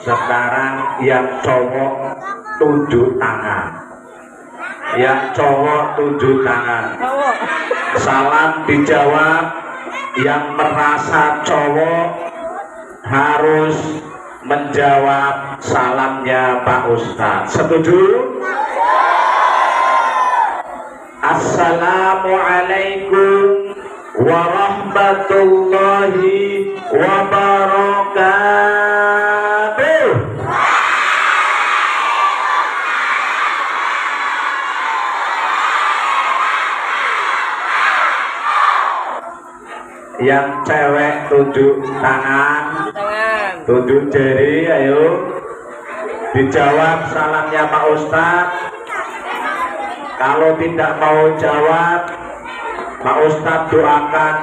Sekarang yang cowok tunjuk tangan. Yang cowok tunjuk tangan. Salam dijawab. Yang merasa cowok harus menjawab salamnya Pak Ustadz. Setuju? Assalamualaikum warahmatullahi wabarakatuh. Yang cewek tunjuk tangan, tunjuk jari, ayo dijawab salamnya Pak Ustadz. Kalau tidak mau jawab, Pak Ustadz doakan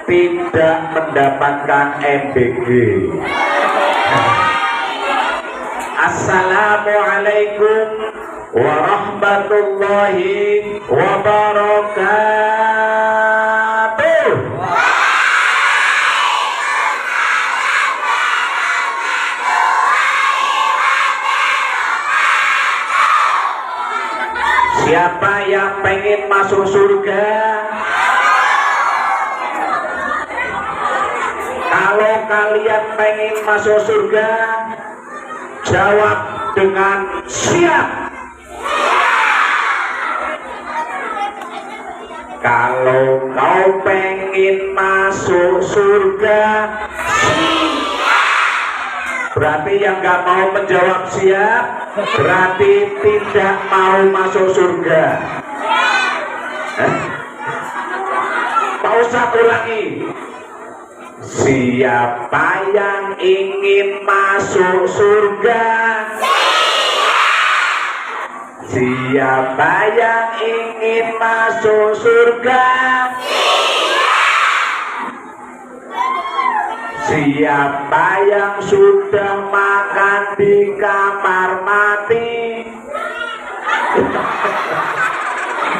tidak mendapatkan MBG. Assalamualaikum warahmatullahi wabarakatuh. Siapa yang pengen masuk surga? Kalau kalian pengen masuk surga, jawab dengan siap. Kalau kau pengen masuk surga, berarti yang nggak mau menjawab siap, berarti tidak mau masuk surga. Pak Ustadz ulangi. Siapa yang ingin masuk surga? Siapa yang ingin masuk surga? Siapa yang sudah makan di kamar mati?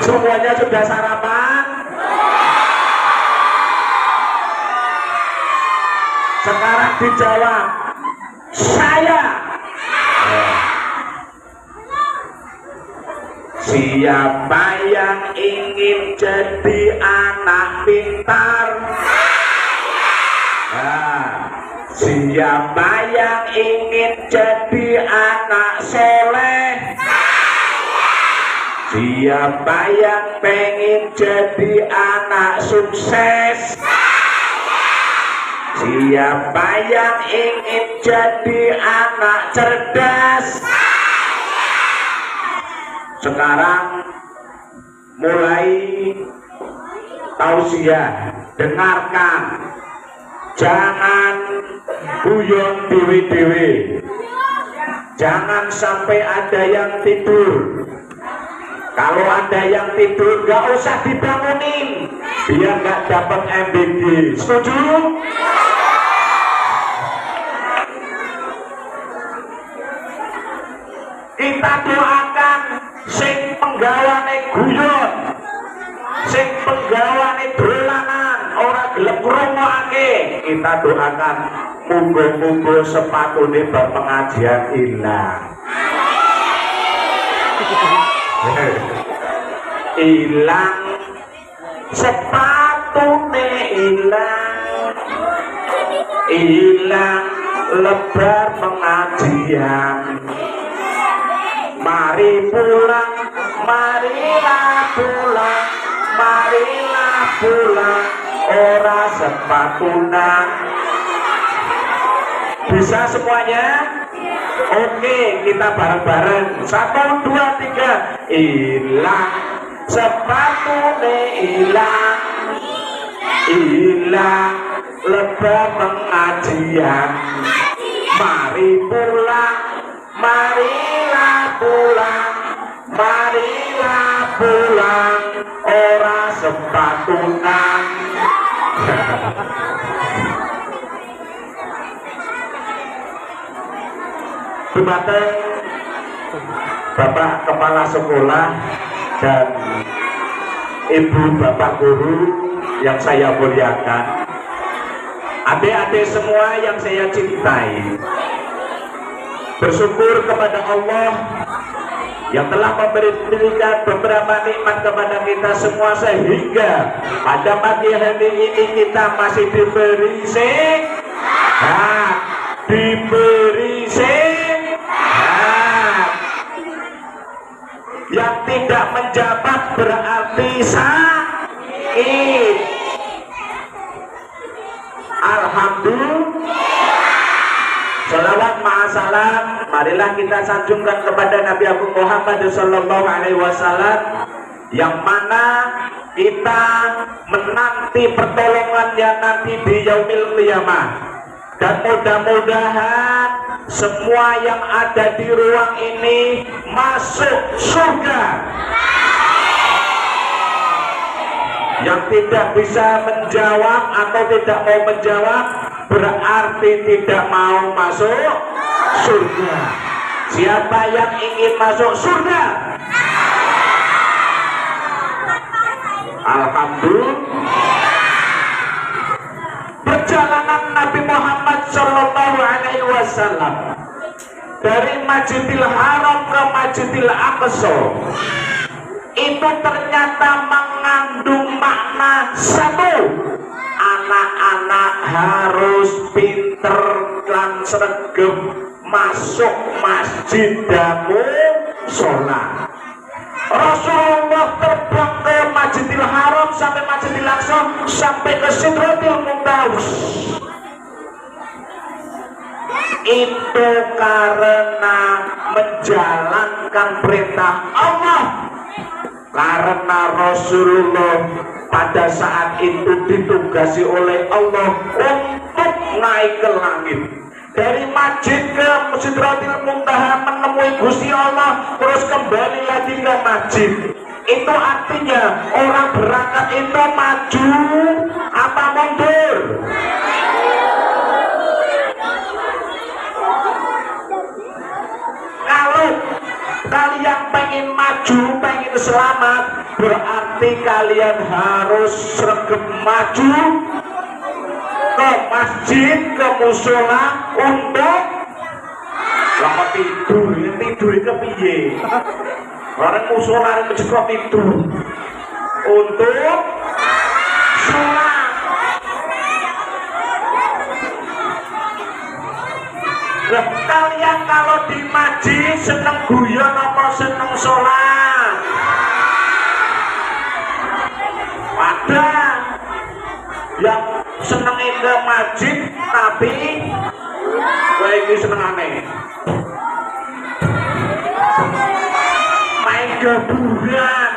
Semuanya sudah sarapan? Sekarang dijawab, saya. Siapa yang ingin jadi anak pintar? Siapa yang ingin jadi anak soleh? Siapa yang pengen jadi anak sukses? Siapa yang ingin jadi anak cerdas? Sekarang mulai tausiah, dengarkan, jangan guyon dewe-dewe, jangan sampai ada yang tidur. Kalau ada yang tidur gak usah dibangunin, biar gak dapat MBG. Setuju? Kita doakan sing penggawane guyon, sing penggawane dolanan, ora gelem ngrungokake. Kita doakan muga-muga sepatune berpengajian hilang. Hilang sepatune hilang, hilang lebar pengajian. Mari pulang, marilah pulang, marilah pulang, ora sepatuna. Bisa semuanya? Oke, kita bareng-bareng. 1, 2, 3. Hilang sepatune hilang, hilang lebar pengajian. Mari pulang, marilah pulang, marilah pulang, ora sepatunan. Dumateng Bapak Kepala Sekolah dan Ibu Bapak Guru yang saya muliakan, adik-adik semua yang saya cintai, bersyukur kepada Allah yang telah memberikan beberapa nikmat kepada kita semua, sehingga pada pagi hari ini kita masih diberi sehat, yang tidak menjabat berarti sakit. Alhamdulillah. Salawat ma'asalam, marilah kita sanjungkan kepada Nabi Agung Muhammad Sallallahu Alaihi Wasallam, yang mana kita menanti pertolongannya nanti di yaumil qiyamah. Dan mudah-mudahan semua yang ada di ruang ini masuk surga. Yang tidak bisa menjawab atau tidak mau menjawab berarti tidak mau masuk surga. Siapa yang ingin masuk surga? Alhamdulillah. Perjalanan Nabi Muhammad Sallallahu Alaihi Wasallam dari Masjidil Haram ke Masjidil Aqsa itu ternyata mengandung makna satu. Anak-anak harus pinter dan sregep masuk masjid dan sholat. Rasulullah terbang ke Masjidil Haram sampai Masjidil Aqsa sampai ke Sidratil Muntaha. Itu karena menjalankan perintah Allah. Karena Rasulullah pada saat itu ditugasi oleh Allah untuk naik ke langit. Dari masjid ke Sidratil Muntaha menemui Gusti Allah, terus kembali lagi ke masjid. Itu artinya orang berangkat itu maju apa mundur? Kalau kalian pengen maju, pengen selamat, berarti kalian harus sregep maju ke masjid, ke musola untuk lama tidur ke piye? Orang musola masjid kok tidur untuk sholat. Nah, kalian kalau di masjid seneng guyon apa seneng sholat? Ada yang seneng ke masjid tapi ini seneng aneh, main gaburan.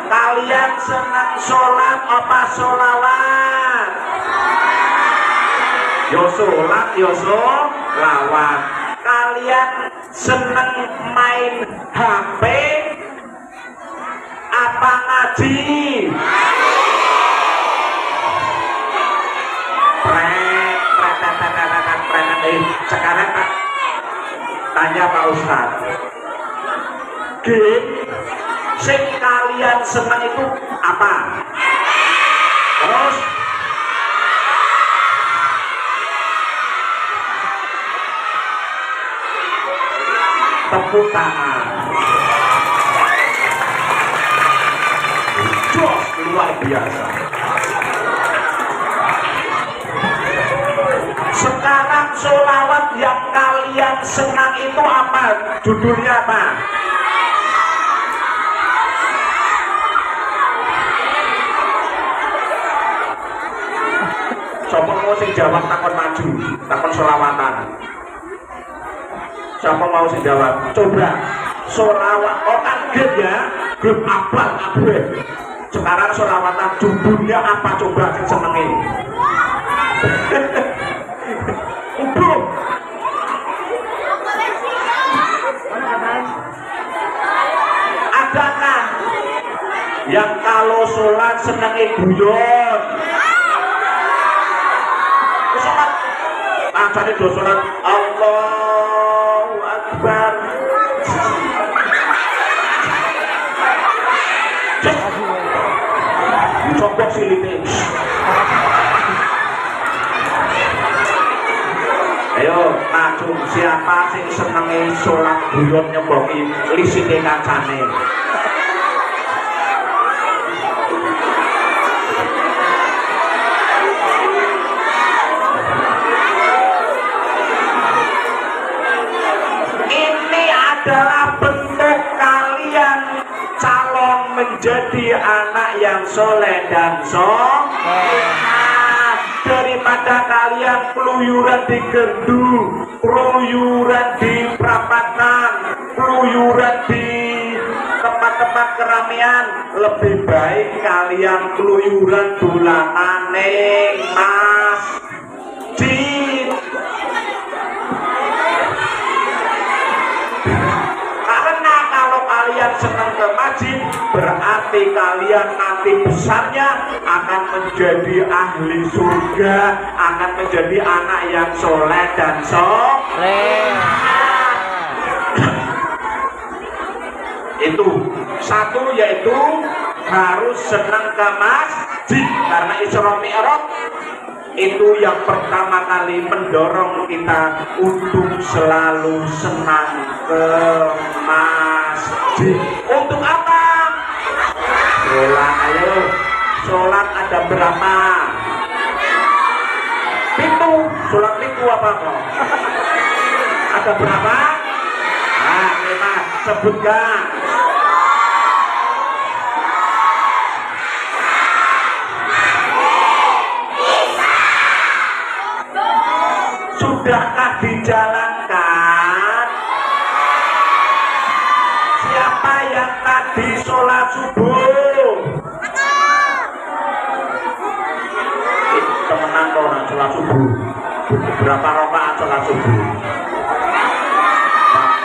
Kalian seneng sholat apa sholawat? Yo sholat, yo sholawat. Kalian seneng main HP apa ngaji? Sekarang tanya Pak Ustadz, game sing kalian seneng itu apa? Terus tepuk tangan. Jos, luar biasa. Sekarang sholawat yang kalian senang itu apa? Judulnya apa? Siapa mau sing jawab takon maju, takon sholawatan? Siapa mau sing jawab? Coba sholawat, oh kan grup ya, grup apal kabeh. Sekarang sholawatan judulnya apa coba sing senengi? Adakah yang kalau sholat senengi guyon? Sholat, jadi do sholat Allahu Akbar. Cokok silite. siapa sing senenge sholat guyon nyemboki lisine kancane. Ini adalah bentuk kalian calon menjadi anak yang soleh dan daripada kalian peluyuran di gerdu, peluyuran di perapatan, peluyuran di tempat-tempat keramaian, lebih baik kalian peluyuran dolanan masjid. Karena kalau kalian senang ke masjid, berarti kalian nanti besarnya akan menjadi ahli surga, akan menjadi anak yang soleh dan soleh. Itu satu, yaitu harus senang ke masjid, karena Isra Mi'raj itu yang pertama kali mendorong kita untuk selalu senang ke masjid. Untuk apa? Sholat. Ayo, sholat ada berapa? Pintu. Sholat pintu apa kok? Ada berapa? Nah, 5. Sebutkan. Sudahkah dijalankan? Siapa yang tadi sholat subuh? Temenan orang sholat subuh. Berapa rakaat sholat subuh?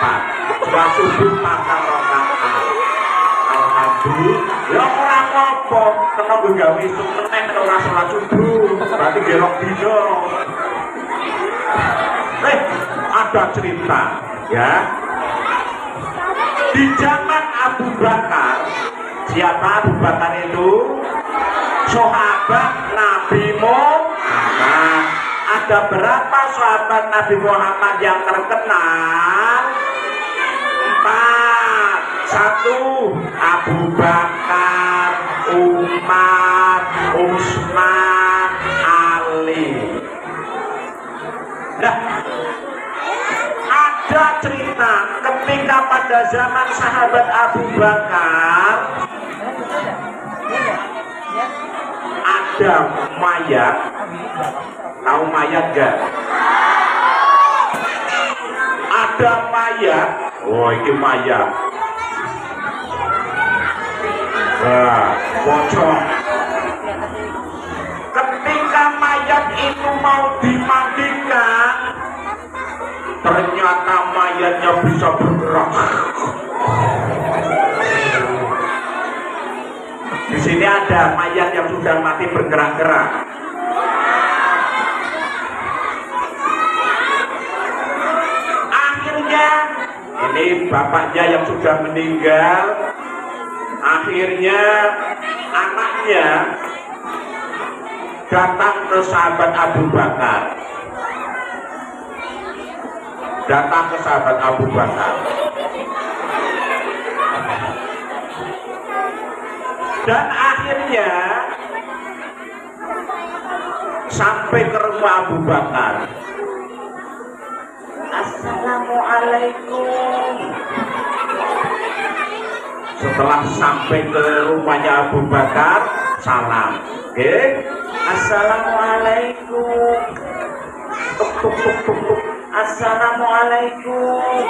4. Sholat subuh 4 rakaat. Alhamdulillah. Ya ora apa-apa, kena gawe isuk meneh ora sholat subuh. Berarti gerok dino. Ada cerita ya, di zaman Abu Bakar. Siapa Abu Bakar itu? Sahabat Nabi Muhammad. Ada berapa sahabat Nabi Muhammad yang terkenal? 4. 1. Abu Bakar, Umar, Utsman, Ali. Nah, ada cerita ketika pada zaman sahabat Abu Bakar ada mayat. Tahu mayat gak? Ada mayat. Oh, ini mayat. Wah, bocor. Ketika mayat itu mau dimandikan, ternyata mayatnya bisa bergerak. Di sini ada mayat yang sudah mati bergerak-gerak. Akhirnya ini bapaknya yang sudah meninggal. Akhirnya anaknya datang ke sahabat Abu Bakar. Datang ke sahabat Abu Bakar. Dan akhirnya sampai ke rumah Abu Bakar. Assalamualaikum. Setelah sampai ke rumahnya Abu Bakar, salam. Oke? Assalamualaikum. Tuk tuk tuk tuk tuk. Assalamualaikum.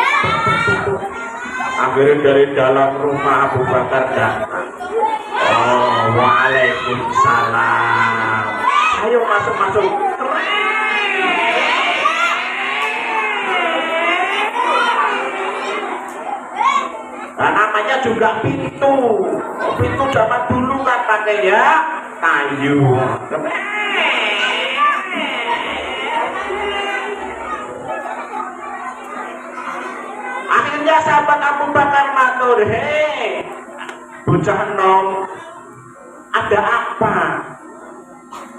Akhirnya dari dalam rumah Abu Bakar datang. Oh, waalaikumsalam. Ayo masuk. Nah, namanya juga pintu. Pintu zaman dulu kan pakai ya kayu. Akhirnya sahabat Abu Bakar matur, hei bocah nom, ada apa?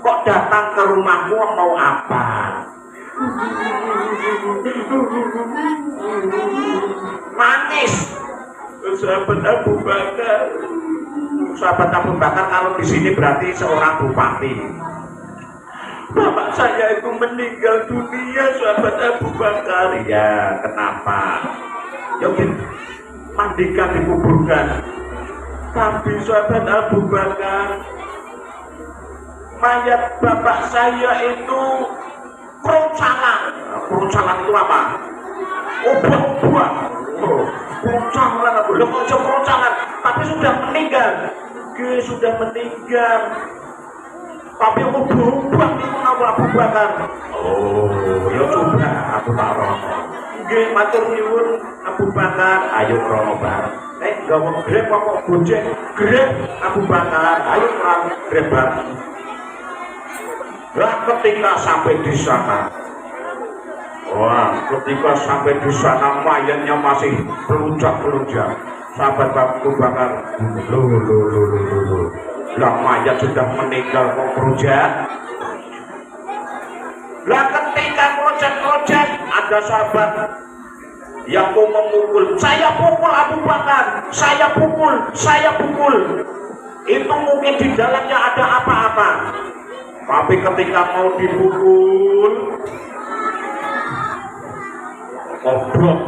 Kok datang ke rumahmu mau apa? Manis. Sahabat Abu Bakar. Sahabat Abu Bakar kalau di sini berarti seorang bupati. Bapak saya itu meninggal dunia, sahabat Abu Bakar. Ya, kenapa? Ya, mandikan, dikuburkan. Tapi sahabat Abu Bakar, mayat bapak saya itu keroncangan. Keroncangan itu apa? Ubah-ubah. Keroncangan, belum aja keroncangan, tapi sudah meninggal. Sudah meninggal. Tapi ubah-ubah itu nama Abu Bakar. Oh, ya coba aku tak rono. Nggih, matur nyuwun Abu Bakar, ayo rono bareng. Gawe grep apa gojek? Grep Abu Bakar, ayo rono grep bareng. Lah ketika sampai di sana, wah, ketika sampai di sana mayatnya masih pelunjak-pelunjak. Sahabat Abu Bakar, loh. Lah mayat sudah meninggal kok kerujak. Lah ketika kerujak ada sahabat yang mau memukul. Saya pukul Abu Bakar, saya pukul. Itu mungkin di dalamnya ada apa-apa. Tapi ketika mau dipukul, obrok.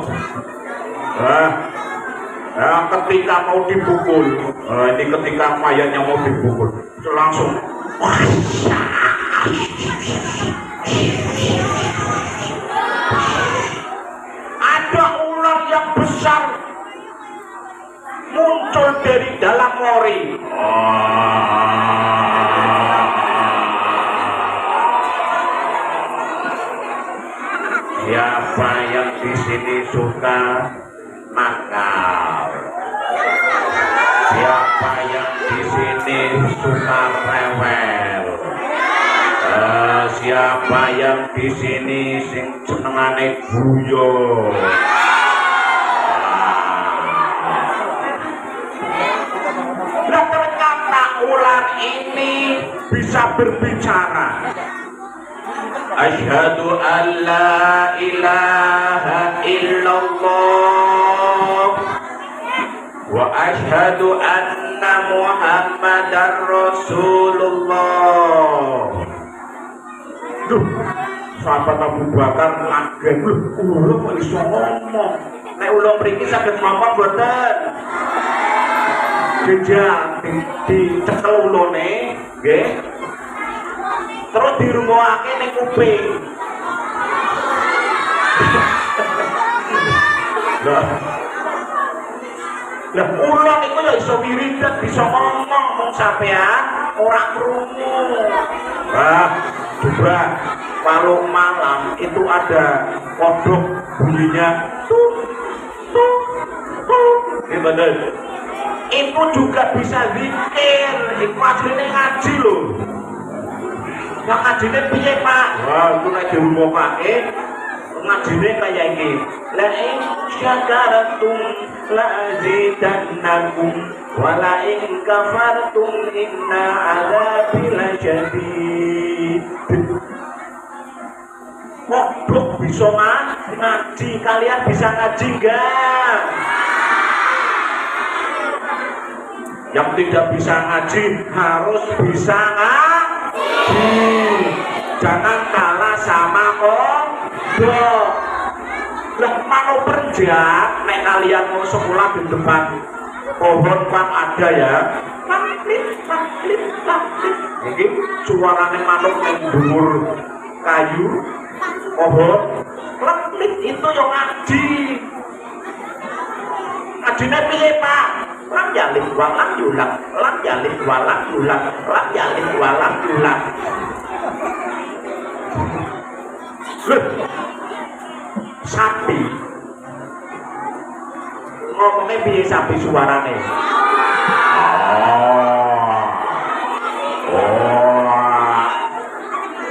Ketika mau dipukul, ini ketika mayatnya mau dipukul, langsung ada ular yang besar muncul dari dalam mori. Siapa yang di sini suka nakal? Siapa yang di sini suka rewel? Siapa yang di sini sing senengane guyon? Nah, ternyata ular ini bisa berbicara. Asyhadu an la ilaha illallah wa asyhadu anna Muhammadar Rasulullah. Duh, sahabat Abu Bakar kaget. Ulo kok iso ngomong? Nek ulo mriki saged ngomong mboten? Gejak dicekel ulone, nggih. Terus dirungokake ning kuping. Lah ulang itu ya iso wiridan, bisa ngomong mong sampean ora krungu. Coba kalau malam itu ada kodok bunyinya tut tut tut gitu. Itu juga bisa zikir, itu aslinya ngaji loh. Yang ngajine piye, Pak? Wah, itu nek dirumokake ngajine kaya iki. La in syakaratum la azidannakum wa la in kafartum inna adzabi lasyadid. Kok bisa ngaji? Kalian bisa ngaji enggak? Yang tidak bisa ngaji harus bisa ngaji. Jangan kalah sama kodok. Lah manuver jak, nek kalian mau sekolah di depan pohon kan ada ya. Paklip. Ini suaranya manuk yang dhuwur kayu pohon. Paklip itu yang ngaji. Ngajine piye, Pak? Lam yalid walam yulad, lam yalid walam yulad, lam yalid walam yulad. Sapi ngomongnya piye sapi suarane?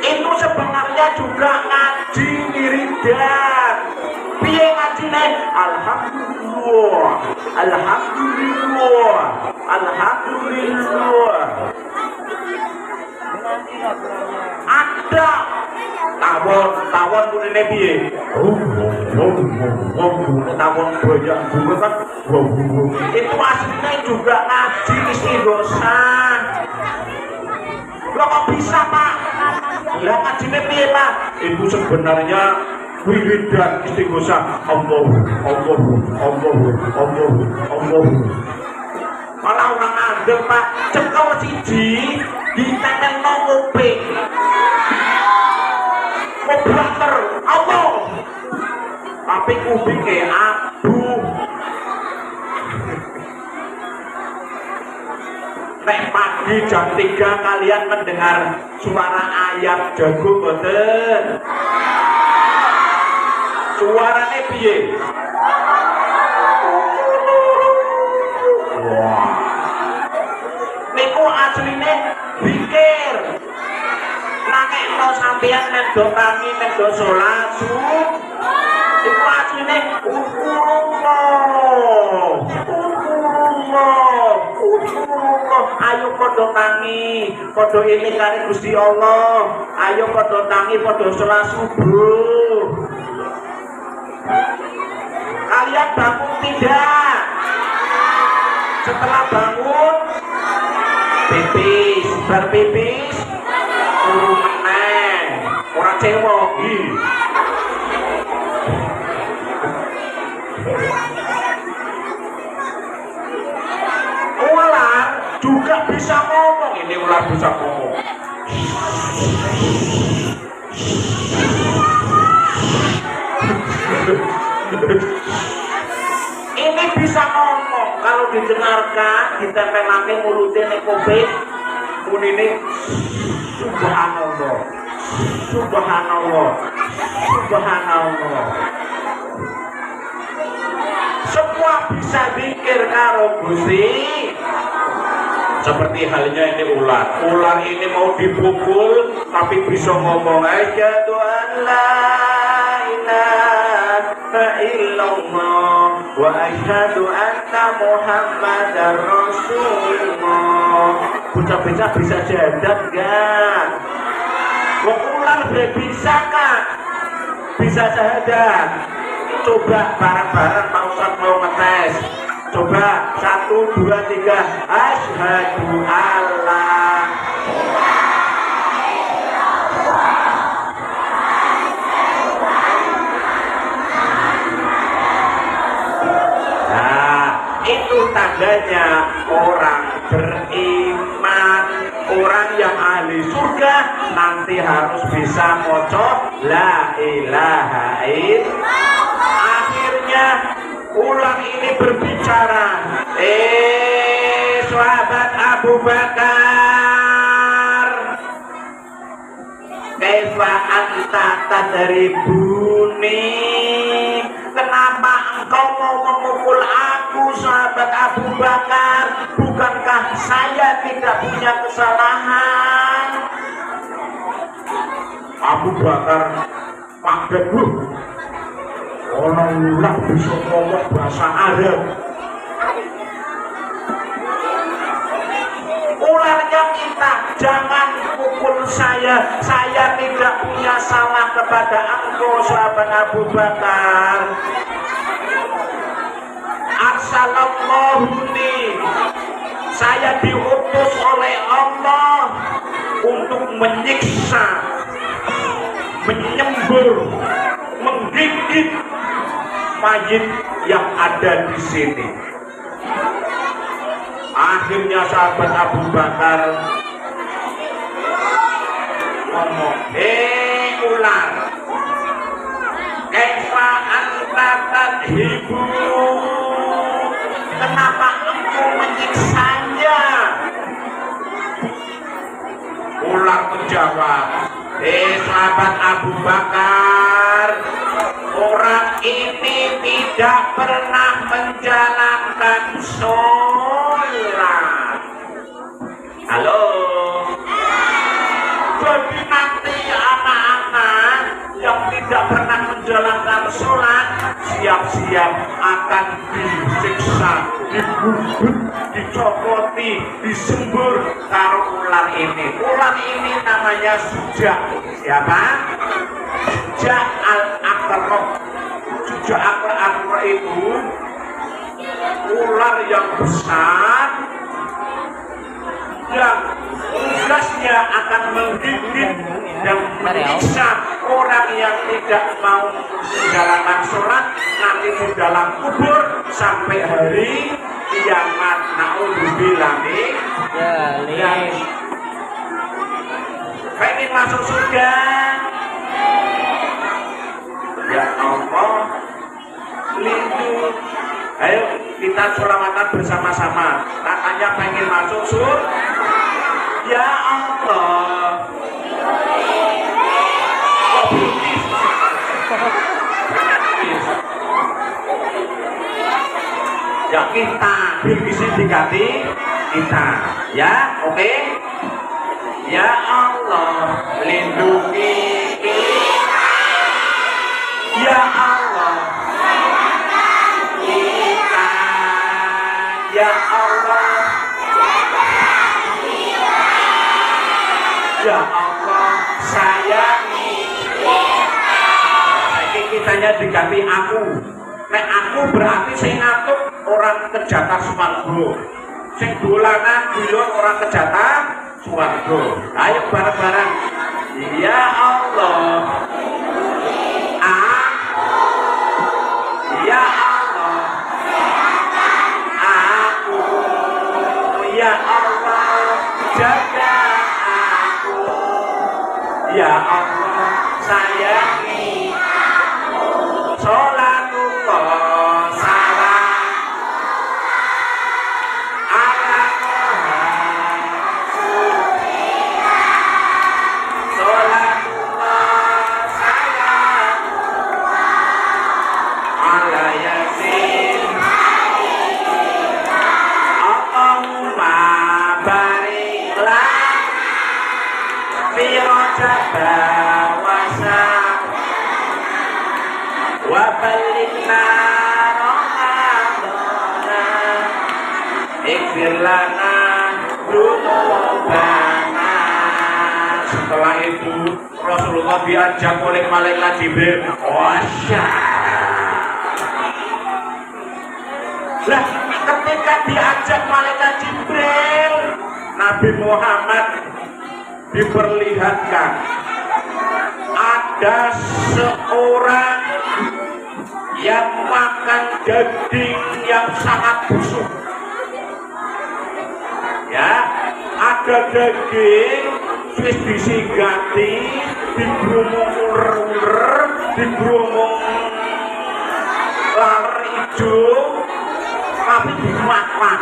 Itu sebenarnya juga ngaji wiridan. Piye ngajine? Alhamdulillah, alhamdulillah, alhamdulillah. Ada tawon kunine piye? Tawon banyak bunga kan. Itu aslinya juga ngaji istighosah. Lah kok bisa Pak? Lah ngajine piye Pak? Itu sebenarnya wiridan istighosah. Allah. Malah orang andel Pak, cekel siji ditempel nang kuping. Kobrater Allah. Tapi kupinge abu. Nek pagi jam 3 kalian mendengar suara ayam jago boten? Suarane piye? Wah. Niku asline pikir. Nangekno sampeyan nek do tangi nek do salat subuh. Iku asline ayo padha tangi, padha eling karo Gusti Allah. Ayo padha tangi, padha salat subuh. Kalian bangun tidak? Setelah bangun pipis, berpipis turu meneh, ora cewek iki. Ular juga bisa ngomong, ini ular bisa ngomong. Ini bisa ngomong kalau didengarkan, ditempelake mulute nek kuping, bunine subhanallah. Subhanallah. Subhanallah. Semua bisa zikir karo Gusti. Seperti halnya ini ular. Ular ini mau dipukul tapi bisa ngomong asyhadu an la ilaha illallah wa asyhadu anna muhammadar rasulullah. Bocah-bocah bisa jadat enggak? Wong ular bisa kan? Bisa jadat. Coba bareng-bareng Pak Ustadz mau ngetes. Coba 1, 2, 3. Asyhadu alla. Nah, itu tandanya orang beriman, orang yang ahli surga nanti harus bisa maca la ilaha illallah. Akhirnya ular ini berbicara, sahabat Abu Bakar, kaifa anta tadribuni, kenapa engkau mau memukul aku sahabat Abu Bakar? Bukankah saya tidak punya kesalahan? Abu Bakar kaget, orang ular bisa ngomong bahasa Arab. Ularnya minta, jangan pukul saya tidak punya salah kepada engkau sahabat Abu Bakar. Arsalallahuni, saya diutus oleh Allah untuk menyiksa, menyembur, menggigit mayit yang ada di sini. Akhirnya sahabat Abu Bakar ngomong, ular, kaifa anta tadhibu, kenapa engkau menyiksanya? Ular menjawab, sahabat Abu Bakar, orang ini tidak pernah menjalankan sholat. Halo. Jadi nanti anak-anak yang tidak pernah menjalankan sholat siap-siap akan disiksa, digubut, dicokoti, disembur karo ular ini. Ular ini namanya Sujak. Siapa? Jujak al-akra. Jujak al-akra itu ular yang besar yang tugasnya akan menggigit dan menyiksa orang yang tidak mau menjalankan sholat nanti di dalam kubur sampai hari kiamat. Naudzubillah nih. Dan pengen masuk surga, ya Allah lindungi. Ayo kita sholawatan bersama-sama. Katanya pengen masuk surga. Ya Allah. Oh, ya kita bisa diganti kita. Ya, oke. Ya Allah, lindungi kita. Ya Allah. Kita. Ya Allah. Ya Allah, sayangi kita. Kitanya diganti aku. Nek aku berarti sing ngatuk orang kejata swarga. Sing dolanan guyon orang kejata swarga. Ayo bareng-bareng. Ya Allah. Ya Allah. Aku. Ya Allah. Jaga aku. Ya Allah. Sayangi. Sholatullah salam ala sholatullah salam ala yasin Allahumma bariklah fi Rajab wa wa balikna Ramadana ighfir lana dzunubana. Setelah itu Rasulullah diajak oleh malaikat Jibril. Wasya. Lah ketika diajak malaikat Jibril, Nabi Muhammad diperlihatkan ada seorang yang makan daging yang sangat busuk. Ya, ada daging wis disigati, digrumung uler-uler, digrumung lar ijo, tapi dimakan.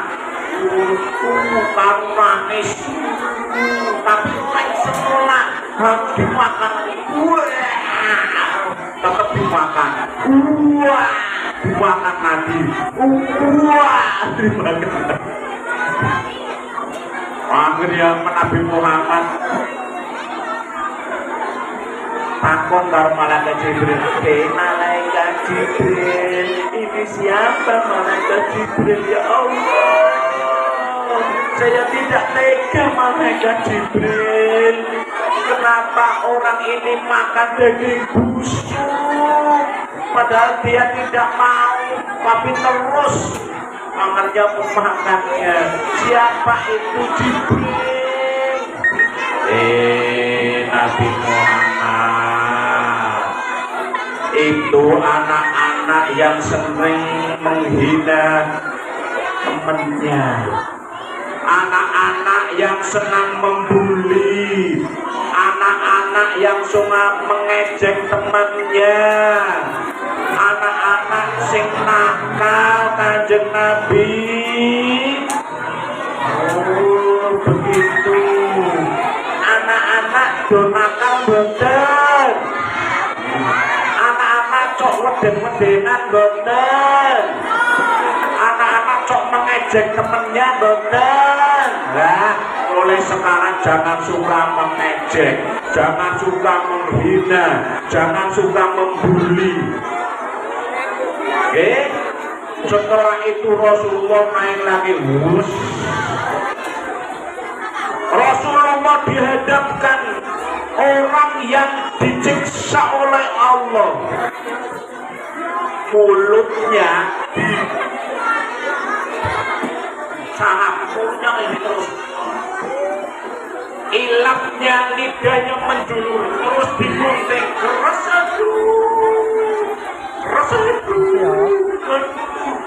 Karo manis, tapi main semula harus dimakan. Tetap dimakan. Dimakan lagi. Dimakan. Akhirnya Nabi Muhammad takon karo malaikat Jibril. Malaikat Jibril, ini siapa malaikat Jibril? Ya Allah, saya tidak tega malaikat Jibril. Kenapa orang ini makan daging busuk padahal dia tidak mau, tapi terus akhirnya memakannya. Siapa itu Jibril? Nabi Muhammad. Itu anak-anak yang sering menghina temannya, anak-anak yang senang membuli, anak-anak yang suka mengejek temannya, anak-anak sing nakal Kanjeng Nabi. Oh begitu. Anak-anak do nakal boten. Anak-anak cok weden-wedenan boten. Anak-anak cok mengejek temennya boten. Nah, mulai sekarang jangan suka mengejek, jangan suka menghina, jangan suka membuli. Oke? Setelah itu Rasulullah naik lagi. Rasulullah dihadapkan orang yang disiksa oleh Allah, mulutnya di sahapunya ini terus, ilapnya lidahnya menjulur terus digunting keras,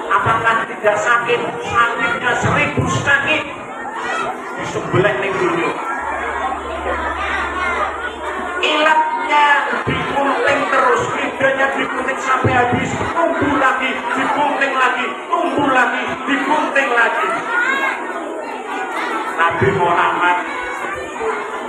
apakah tidak sakit? Sakitnya 1000 sakit di sebelah ning dunia. Ilatnya digunting terus, lidahnya digunting sampai habis, tumbuh lagi, digunting lagi, tumbuh lagi, digunting lagi. Nabi Muhammad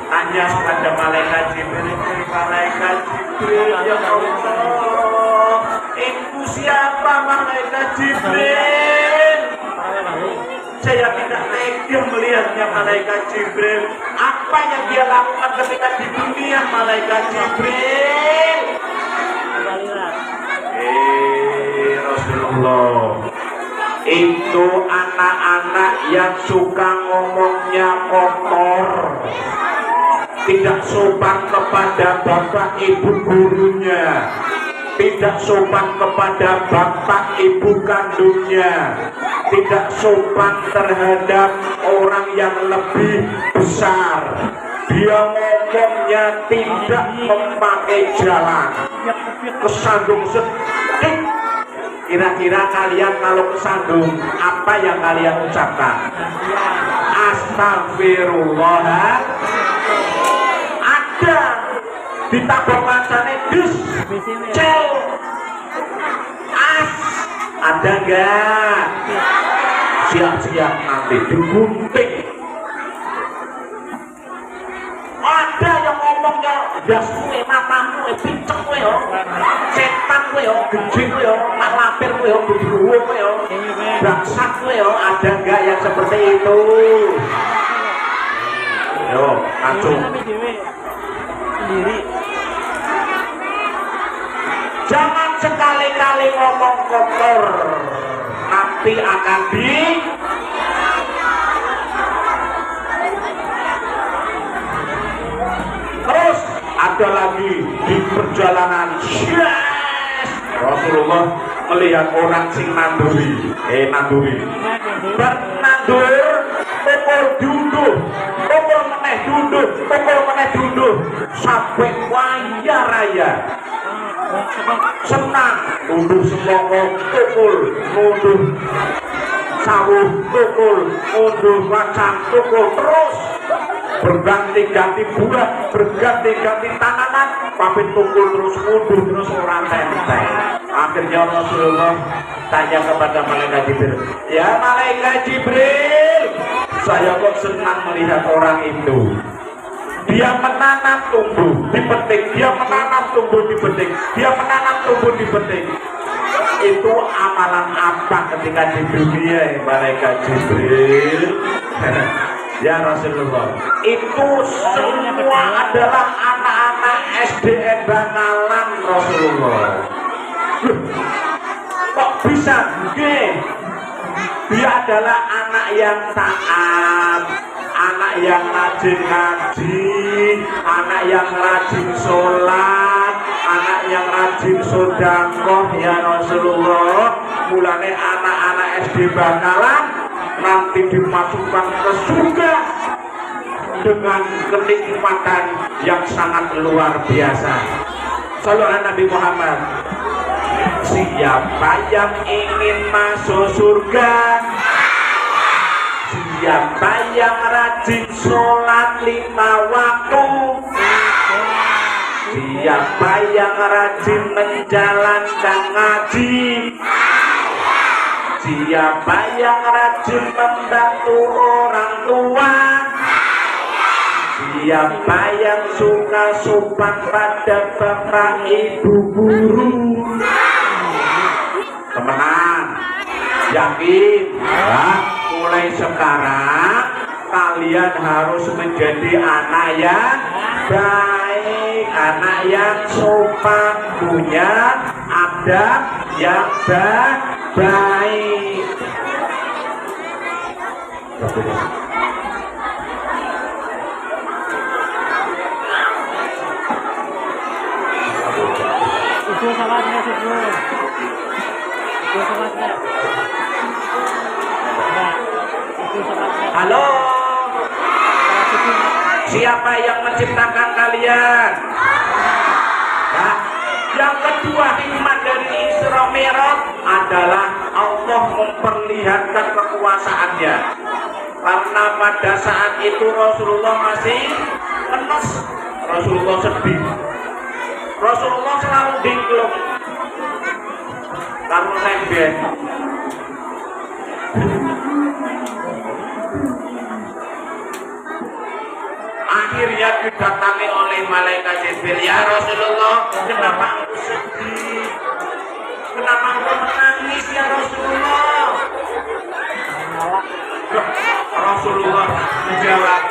tanya kepada malaikat Jibril, malaikat Jibril, ya Allah, itu siapa malaikat Jibril? Saya tidak tega melihatnya malaikat Jibril. Apa yang dia lakukan ketika di dunia malaikat Jibril? Rasulullah, itu anak-anak yang suka ngomongnya kotor, tidak sopan kepada bapak ibu gurunya, tidak sopan kepada bapak ibu kandungnya, tidak sopan terhadap orang yang lebih besar. Dia ngomongnya tidak memakai jalan, kesandung sedikit. Kira-kira kalian kalau kesandung, apa yang kalian ucapkan? Astagfirullah. Ada ditabok macane dus, cel, as, ada enggak? Siap-siap nanti digunting. Ada yang ngomongnya dasmu, matamu, pinceng kowe yo, setan kowe yo, gede kowe yo, mak lampir kowe yo, gedruwo kowe yo, bangsat kowe yo. Ada enggak yang seperti itu? Yo, kacung. Jangan sekali-kali ngomong kotor, nanti akan terus ada lagi di perjalanan. Yes! Rasulullah melihat orang sing nanduri, bernandur, pukul duduk, pukul meneh duduk, pukul meneh duduk, sampai waya raya. Senang, mundur semongko, pukul, mundur sawuh, pukul, mundur wacang, pukul, terus berganti-ganti bulat, berganti-ganti tanaman, pamit pukul terus, mundur terus, orang tenteng. Akhirnya Rasulullah tanya kepada malaikat Jibril, ya malaikat Jibril, saya kok senang melihat orang itu. Dia menanam tumbuh dipetik, dia menanam tumbuh dipetik, dia menanam tumbuh dipetik. Itu amalan apa ketika di dunia, malaikat Jibril? Ya Rasulullah, itu semua adalah anak-anak SDN Bangalan Rasulullah. Kok bisa? Dia adalah anak yang taat, anak yang rajin ngaji, anak yang rajin sholat, anak yang rajin sedekah. Ya Rasulullah, mulane anak-anak SD Bangkalan nanti dimasukkan ke surga dengan kenikmatan yang sangat luar biasa. Sallallahu Nabi Muhammad. Siapa yang ingin masuk surga? Siapa yang rajin sholat 5 waktu? Siapa yang rajin menjalankan ngaji? Siapa yang rajin membantu orang tua? Siapa yang suka sopan pada bapak ibu guru? Temenan, yakin? Mulai sekarang kalian harus menjadi anak yang baik, anak yang sopan, punya adab yang baik. sholatnya subuh. Itu sholatnya. Nah, itu sholatnya. Halo, Sholat subuh. siapa yang menciptakan kalian? Ya. Yang kedua, hikmah dari Isra Mi'raj adalah Allah memperlihatkan kekuasaannya. Karena pada saat itu Rasulullah masih menes, Rasulullah sedih, Rasulullah selalu dingkluk karena lembek. Akhirnya didatangi oleh malaikat Jibril, ya Rasulullah, kenapa engkau sedih? Kenapa engkau menangis ya Rasulullah? Rasulullah menjawab,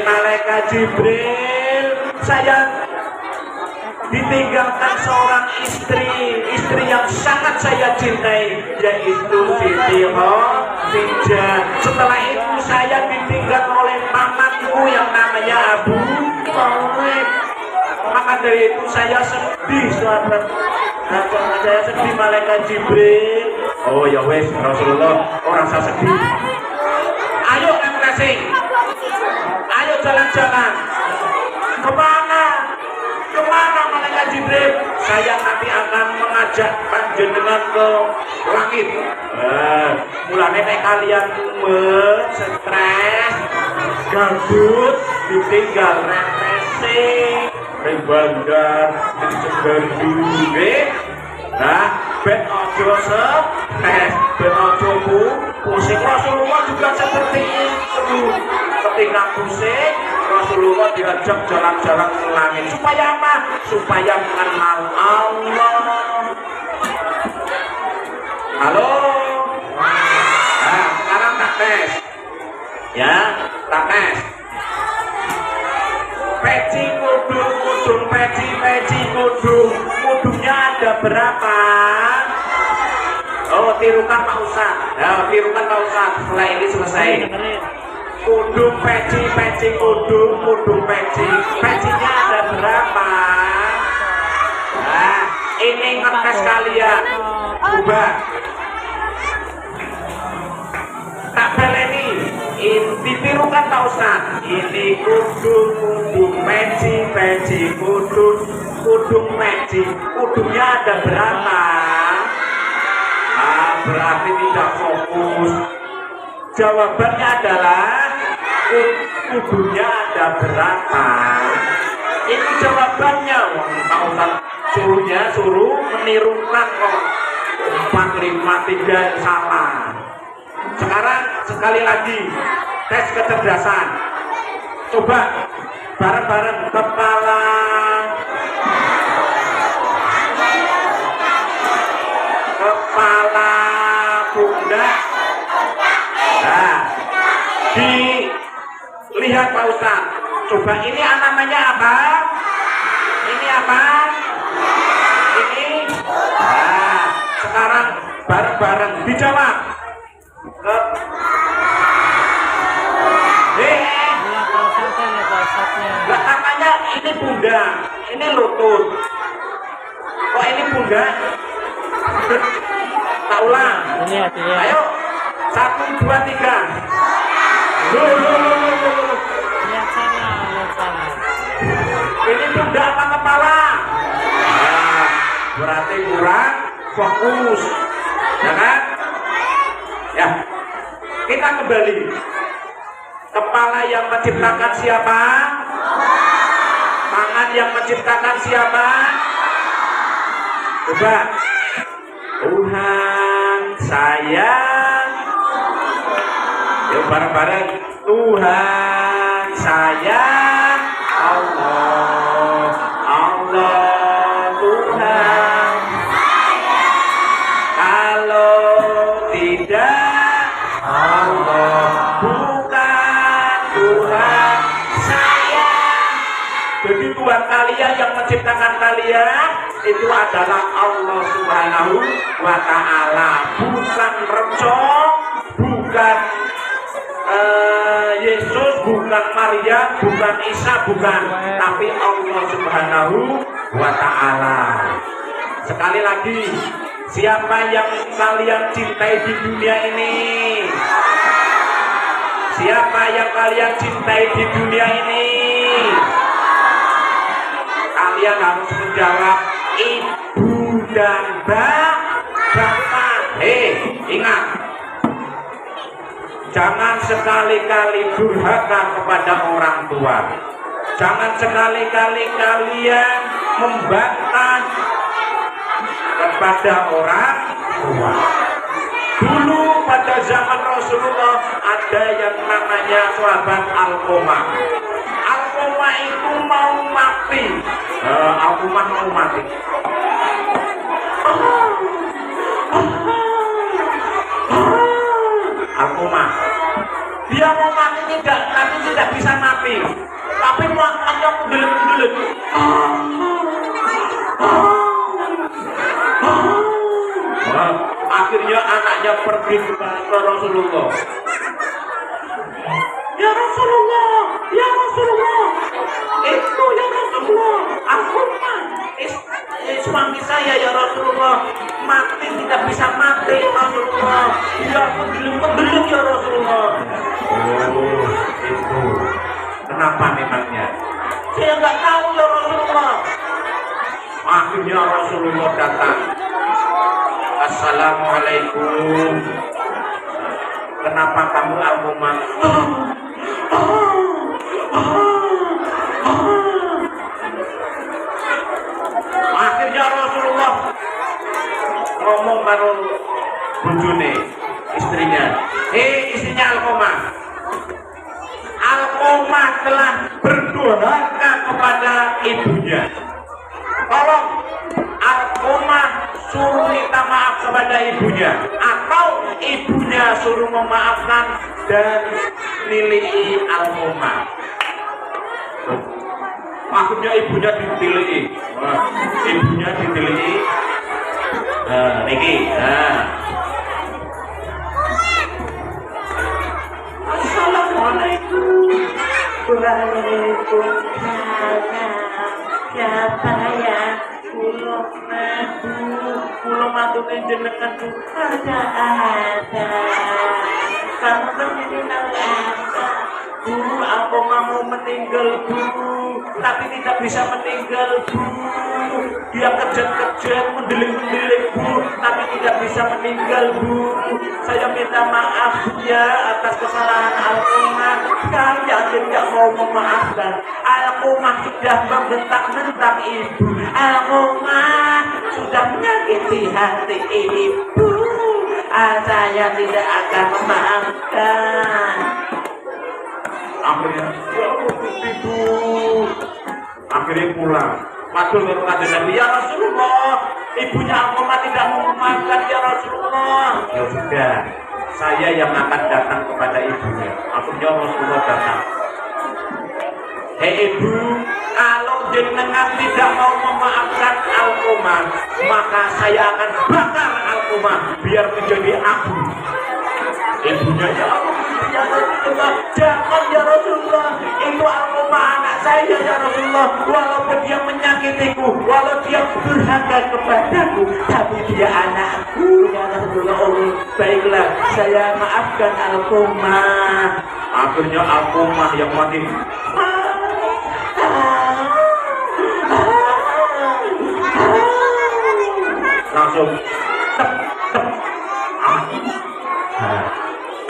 malaikat Jibril, saya ditinggalkan seorang istri yang sangat saya cintai, yaitu Siti Khadijah. Setelah itu saya ditinggal oleh pamanku yang namanya Abu Thalib. Maka dari itu saya sedih, sahabat. Saya sedih, malaikat Jibril. Oh ya wes, Rasulullah, orang saya sedih. Ayo kasih, ayo jalan-jalan. Kemana? Kemana malaikat Jibril? Saya nanti akan mengajak panjenengan ke langit. Mulanya nek kalian stres, gabut, ditinggal refreshing, bandar, segar dulu. Nah, ben ojo stres, ben ojo pusing. Rasulullah juga seperti itu. Ketika pusing, Rasulullah diajak jalan-jalan ke langit. Supaya apa? Supaya mengenal Allah. Halo? Nah, sekarang tak tes. Ya, tak tes. Peci kudung, peci kudung. Kudungnya ada berapa? Oh, tirukan Pak Ustadz. Ya, tirukan Pak Ustadz. Setelah ini selesai. Kudung peci kudung peci. Pecinya ada berapa? Nah, ini ngetes kalian. Ubah. Tak baleni. Ditirukan Pak Ustadz. Ini kudung peci kudung peci. Kudungnya ada berapa? Berarti tidak fokus. Jawabannya adalah kudungnya ada berapa? Ini jawabannya. Pak Ustadz suruh menirukan kok. 4, 5, 3 salah. Sekarang sekali lagi tes kecerdasan. Coba bareng-bareng kepala pundak. Nah, dilihat Pak Ustadz. Coba ini namanya apa? Ini apa? Ini. Nah, sekarang bareng-bareng dijawab. Lah namanya ini pundak, ini lutut. Kok ini pundak? Tak ulang. Ini hatinya. Ayo, 1, 2, 3. Lihat sana. Ini pundak apa kepala? Nah, berarti kurang fokus, ya kan? Ya, kita kembali. Kepala yang menciptakan siapa? Tangan yang menciptakan siapa? Coba. Tuhan sayang. Yuk bareng-bareng. Tuhan sayang. Allah Tuhan. Kalau tidak Allah bukan Tuhan sayang. Jadi Tuhan kalian yang menciptakan kalian itu adalah Allah Subhanahu wa Ta'ala, bukan Reco, bukan Yesus, bukan Maria, bukan Isa, bukan, tapi Allah Subhanahu wa Ta'ala. Sekali lagi, siapa yang kalian cintai di dunia ini? Siapa yang kalian cintai di dunia ini? Kalian harus menjawab ibu dan bapak. Ingat, jangan sekali-kali durhaka kepada orang tua. Jangan sekali-kali kalian membantah kepada orang tua. Dulu pada zaman Rasulullah ada yang namanya sahabat Alqamah. Alqamah itu mau mati. Alqamah mau mati. Alqamah. Dia mau mati tapi tidak bisa mati. Tapi makanya mendelik-mendelik. Akhirnya anaknya pergi ke Rasulullah. Ya Rasulullah, ya Rasulullah, itu ya Rasulullah, aku suami saya ya Rasulullah mati, tidak bisa mati ya Rasulullah. Ya aku belum ya Rasulullah. Oh itu kenapa memangnya? Saya nggak tahu ya Rasulullah. Akhirnya Rasulullah datang. Assalamualaikum. Kenapa kamu Alqamah? Akhirnya Rasulullah ngomong karo bojone, istrinya. Istrinya Alqamah. Alqamah telah berdurhaka kepada ibunya. Tolong Alqamah suruh minta maaf kepada ibunya, atau ibunya suruh memaafkan dan nilai Alqamah. Akhirnya ibunya ditilai. Ibunya ditilai. Niki. Assalamualaikum. Waalaikumsalam. Siapa ya? Kulo matune jenengan ada. Kamu berdiri ada. Bu, aku mau meninggal bu, tapi tidak bisa meninggal bu. Dia kejat-kejat, mendelik-mendelik bu, tapi tidak bisa meninggal bu. Saya minta maaf bu ya atas kesalahan Alqamah. Kalian tidak mau memaafkan. Alqamah sudah membentak-bentak ibu. Alqamah sudah menyakiti hati ibu. Saya tidak akan memaafkan. Akhirnya pulang. Madul baru kanjeng Nabi, ya Rasulullah, ibunya Alqamah tidak mau memaafkan ya Rasulullah. Ya sudah, saya yang akan datang kepada ibunya. Akhirnya Rasulullah datang. Hei ibu, kalau jenengan tidak mau memaafkan Alqamah, maka saya akan bakar Alqamah biar menjadi abu. Ibunya, ya Rasulullah, jangan ya Rasulullah, itu Alqamah anak saya ya Rasulullah, walaupun dia menyakitiku, walau dia durhaka kepadaku, tapi dia anakku ya Rasulullah. Oh, baiklah, saya maafkan Alqamah. Akhirnya Alqamah yang makin langsung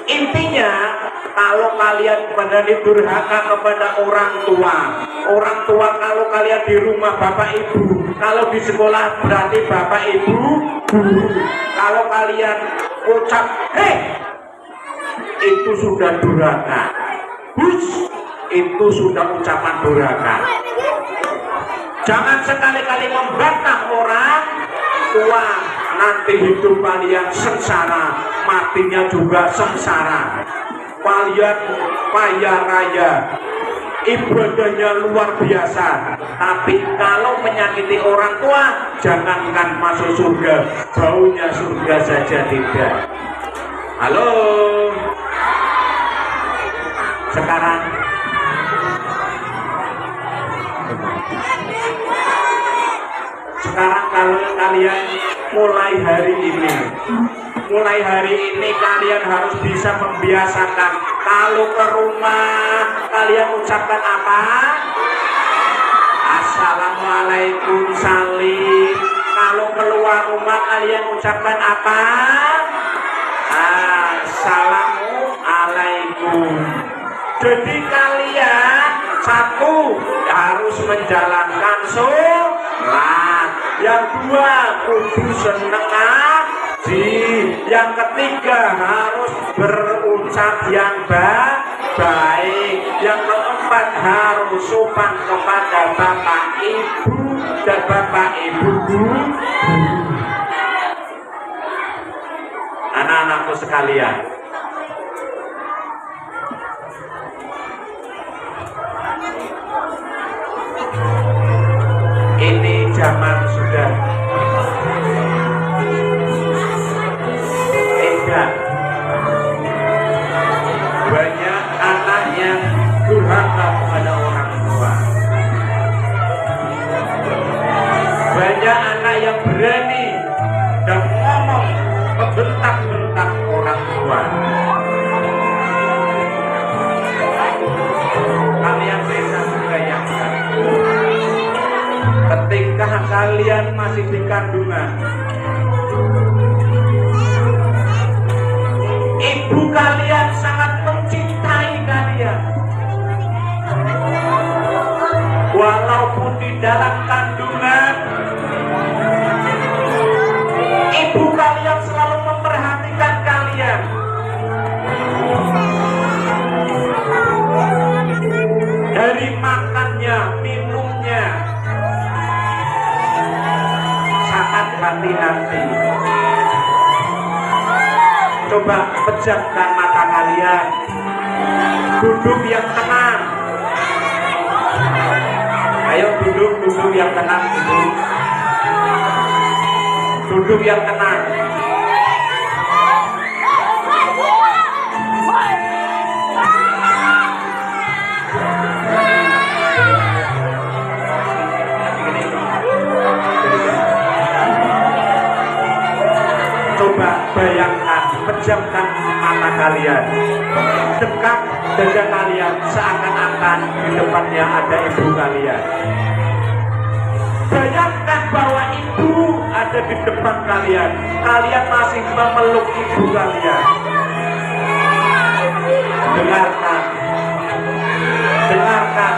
intinya, kalau kalian berani durhaka kepada orang tua kalau kalian di rumah bapak ibu, kalau di sekolah berarti bapak ibu guru. Kalau kalian ucap itu sudah durhaka. Itu sudah ucapan durhaka. Jangan sekali-kali membantah orang tua, nanti hidup kalian sengsara, matinya juga sengsara. Kalian kaya raya, ibadahnya luar biasa, tapi kalau menyakiti orang tua, jangankan masuk surga, baunya surga saja tidak. Halo, sekarang kalian kalau kalian mulai hari ini kalian harus bisa membiasakan kalau ke rumah kalian ucapkan apa? Assalamualaikum salim. Kalau keluar rumah kalian ucapkan apa? Assalamualaikum. Jadi kalian satu harus menjalankan sholat, yang dua kudu seneng ngaji, yang ketiga harus berucap yang baik, yang keempat harus sopan kepada bapak ibu dan bapak ibu guru. Anak-anakku sekalian, ini zaman sudah edan. Banyak anak yang durhaka kepada orang tua. Banyak anak yang berani dan ngomong membentak-bentak orang tua. Kalian bisa membayangkan ketika kalian masih di kandungan, ibu kalian sangat mencintai kalian, walaupun di dalam kandungan ibu kalian selalu memperhatikan kalian. Dari makannya, minumnya, sangat hati-hati. Coba pejamkan mata kalian, duduk yang tenang. Ayo duduk yang tenang, duduk yang tenang. Coba bayangkan, pejamkan mata kalian, dekat dada kalian, seakan-akan di depannya ada ibu kalian. Bayangkan bahwa ibu ada di depan kalian, kalian masih memeluk ibu kalian. Dengarkan, dengarkan.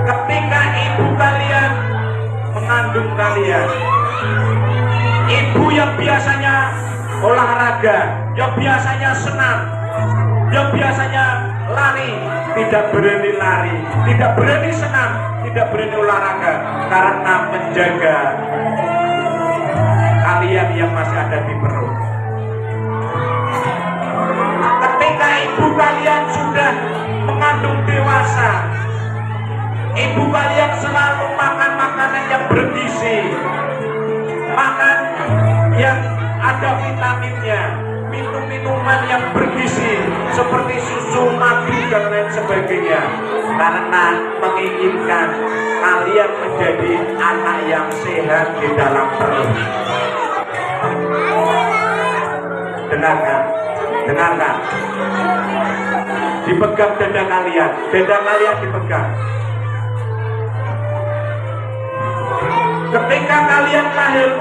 Ketika ibu kalian mengandung kalian, ibu yang biasanya olahraga, yang biasanya senam, yang biasanya lari, tidak berani lari, tidak berani senam, tidak berani olahraga karena menjaga kalian yang masih ada di perut. Ketika ibu kalian sudah mengandung dewasa, ibu kalian selalu makan makanan yang bergizi, makan yang ada vitaminnya, minum minuman yang bergizi seperti susu, madu dan lain sebagainya, karena menginginkan kalian menjadi anak yang sehat di dalam perut. Dengarkan, dengarkan. Dipegang dada kalian dipegang. Ketika kalian lahir,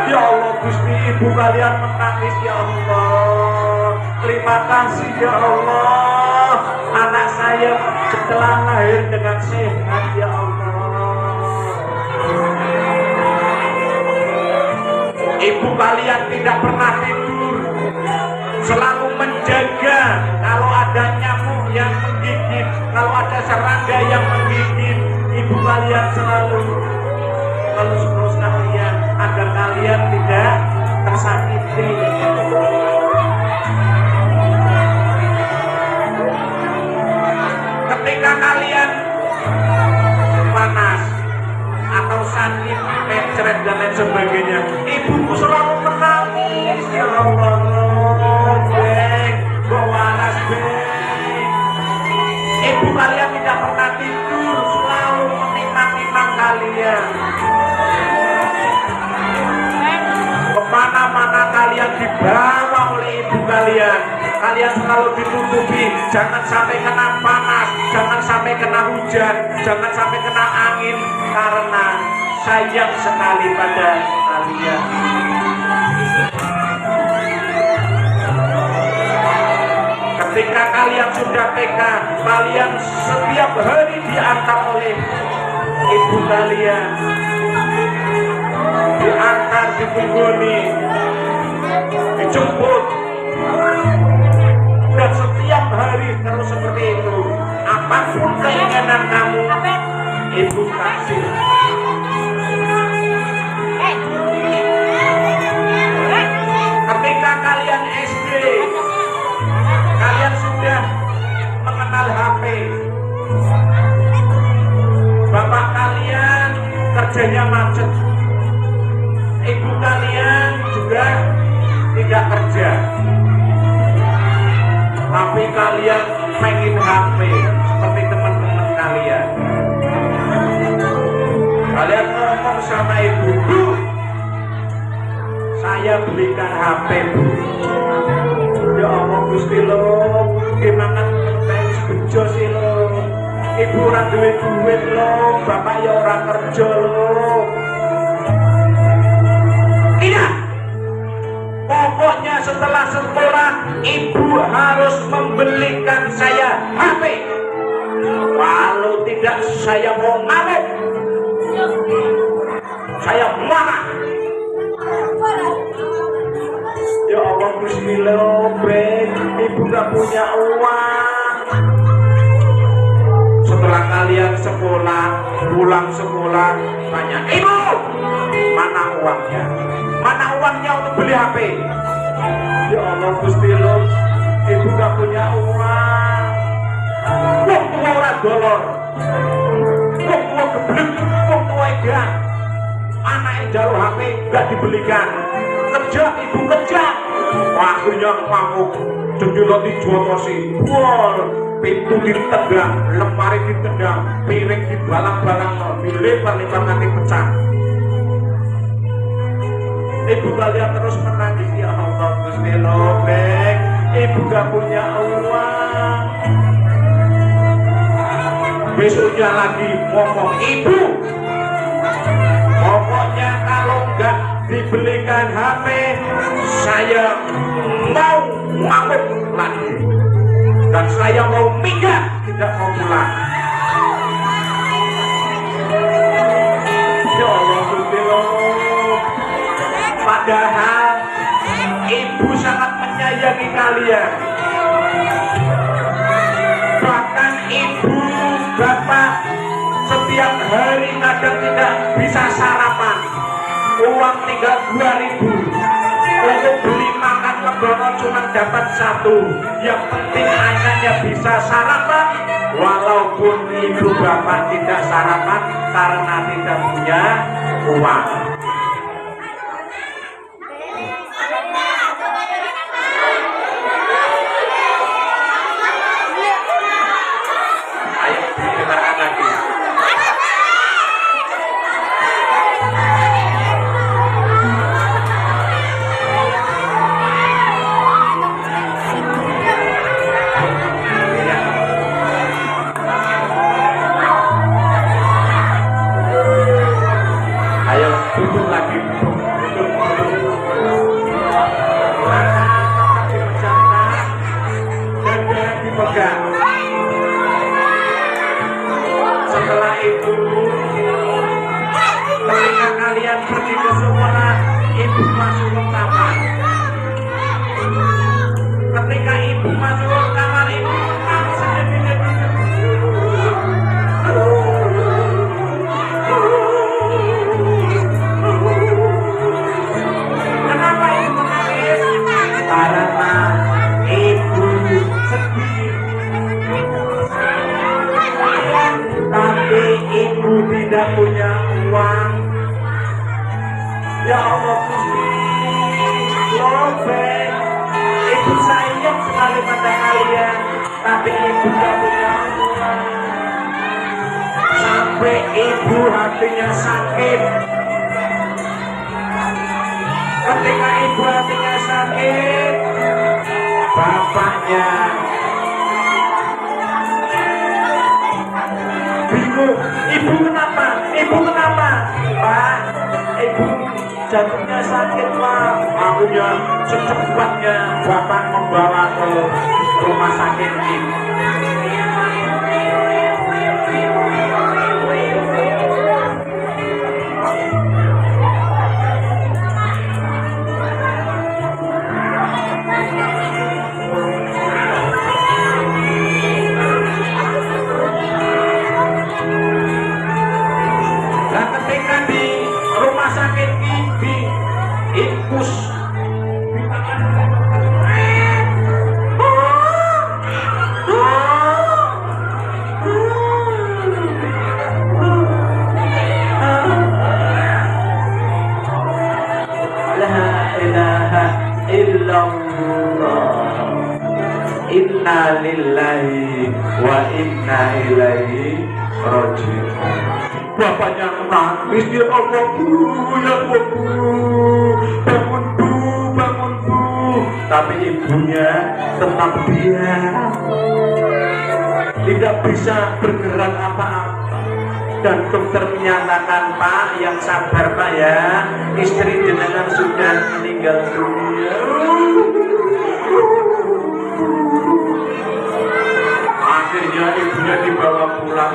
ya Allah Gusti, ibu kalian menangis, ya Allah. Terima kasih ya Allah, anak saya setelah lahir dengan sehat, ya Allah. Ibu kalian tidak pernah tidur, selalu menjaga kalau ada nyamuk yang menggigit, kalau ada serangga yang menggigit, ibu kalian selalu melus-melus kalian agar kalian tidak tersakiti. Ketika kalian panas atau sakit, mencret dan lain sebagainya, ibuku selalu menangis, ya Allah, kalian dibawa oleh ibu kalian. Kalian selalu ditutupi, jangan sampai kena panas, jangan sampai kena hujan, jangan sampai kena angin, karena sayang sekali pada kalian. Ketika kalian sudah TK, kalian setiap hari diantar oleh ibu kalian, diantar, ditungguni, dijemput, dan setiap hari terus seperti itu. Apapun keinginan kamu, ibu kasih. Ketika kalian SD, kalian sudah mengenal HP. Bapak kalian kerjanya macet, ibu kalian juga tidak kerja, tapi kalian pengen HP seperti teman-teman kalian. Kalian ngomong sama ibu, Bu, saya belikan HP, Bu. Ya Allah Gusti lo, gimana pengen bejo sih lo? Ibu ora duwe duit lo, bapak ya ora kerja lo. Tidak. Pokoknya setelah sekolah ibu harus membelikan saya HP. Kalau tidak saya mau ngamuk. Saya marah. Ya Allah bismillah, ibu gak punya uang. Setelah kalian sekolah, pulang sekolah, tanya, ibu, mana uangnya? Mana uangnya untuk beli HP? Ya Allah bismillah, ibu gak punya uang. Wong tua ora dolor, wong tua geblek, wong tua edan. Anak yang jalur HP gak dibelikan. Kerja, ibu kerja. Akhirnya ngamuk, jendela dijotosi, pintu ditendang, lemari ditendang, piring dibalang-balang, dilebar-lebar nanti pecah. Ibu kalian terus menangis, ya Allah Gusti Lobek, ibu gak punya uang. Besoknya lagi ngomong, ibu, pokoknya kalau enggak dibelikan HP, saya mau ngamuk lagi. Dan saya mau minggat, tidak mau pulang. Ya Allah, padahal ibu sangat menyayangi kalian. Bahkan ibu, bapak setiap hari kadang tidak bisa sarapan. Uang tinggal 2.000 untuk beli makan lebaran cuma dapat 1. Yang penting anaknya bisa sarapan, walaupun ibu bapak tidak sarapan karena tidak punya uang. Ayo diceritakan lagi. Duduk lagi, duduk. Tangan dipejamkan, dada dipegang. Setelah itu, ketika kalian pergi ke sekolah, ibu masuk ke kamar. Ketika ibu masuk ke kamar, ibu nangis sendiri-sendiri. Karena ibu sedih, tapi ibu tidak punya uang. Ya Allah Gusti Lobek, ibu sayang sekali pada kalian, tapi ibu tidak punya uang. Sampai ibu hatinya sakit. Ketika ibu hatinya sakit. Bapaknya bingung. Ibu kenapa? Ibu kenapa? Pak, ibu jantungnya sakit Pak. Akhirnya secepatnya bapak membawa ke rumah sakit ini. Nah, ketika di rumah sakit ini infus inna lillahi wa inna ilaihi raji'un. Bapaknya nangis, ya Allah Bu, ya Allah Bu, bangun Bu, bangun Bu. Tapi ibunya tetap diam, tidak bisa bergerak apa-apa. Dan dokter menyatakan, Pak, yang sabar Pak ya, istri jenengan sudah meninggal dunia. Akhirnya ibunya dibawa pulang.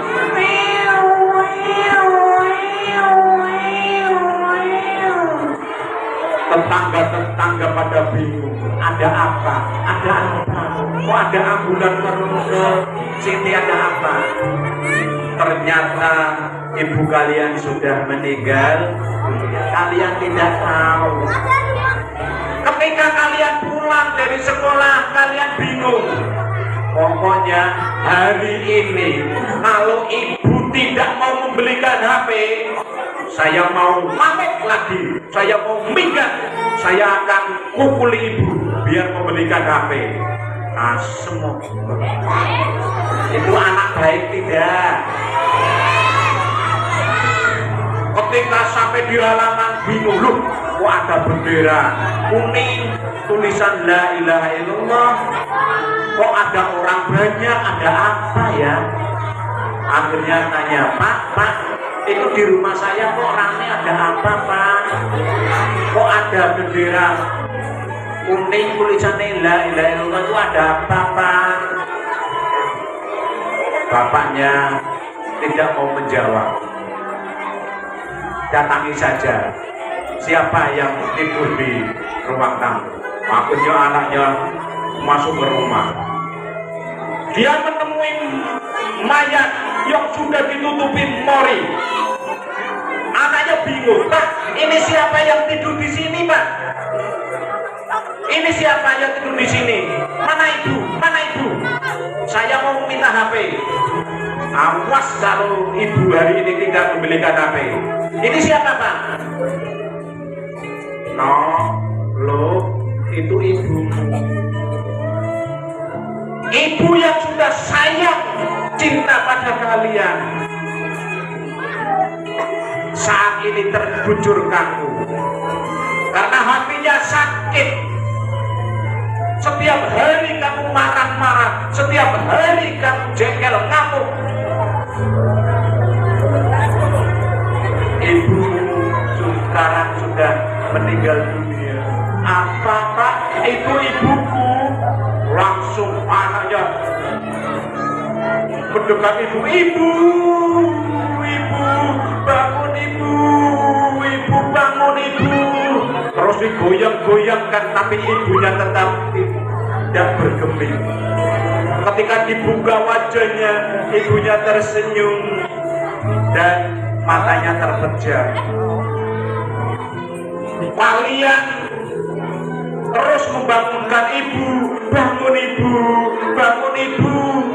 Tetangga-tetangga pada bingung. Ada apa? Ada apa? Kok ada ambulan terus ke sini, ada apa? Ternyata ibu kalian sudah meninggal. Kalian tidak tahu. Ketika kalian pulang dari sekolah, kalian bingung. Pokoknya hari ini kalau ibu tidak mau membelikan HP, saya mau ngamuk lagi, saya mau minggat, saya akan pukuli ibu biar membelikan HP. Nah, semua itu anak baik tidak? Ketika sampai di halaman bingung, loh, kok ada bendera kuning tulisan la ilaha illallah, kok ada orang banyak, ada apa ya? Akhirnya tanya, Pak, itu di rumah saya kok rame, ada apa Pak? Kok ada bendera kuning tulisannya la ilaha illallah, itu ada apa Pak? Bapaknya tidak mau menjawab. Datangi saja siapa yang tidur di ruang tamu. Akhirnya anaknya masuk ke rumah. Dia menemui mayat yang sudah ditutupi mori. Anaknya bingung, Pak, ini siapa yang tidur di sini, Pak? Ini siapa yang tidur di sini? Mana ibu? Mana ibu? Saya mau minta HP. Awas kalau ibu hari ini tidak membelikan HP. Ini siapa Pak? No, lo itu ibu. Ibu yang sudah sayang, cinta pada kalian. Saat ini terbujur kaku karena hatinya sakit. Setiap hari kamu marah-marah, setiap hari kamu jengkel, ngamuk. Ibu sekarang sudah meninggal dunia. Apa Pak? Itu ibuku. Langsung anaknya mendekat ibu. Ibu, bangun ibu, bangun ibu. Terus digoyang-goyangkan, tapi ibunya tetap tidak bergeming. Ketika dibuka wajahnya, ibunya tersenyum dan matanya terpejam. Kalian terus membangunkan ibu, bangun ibu, bangun ibu,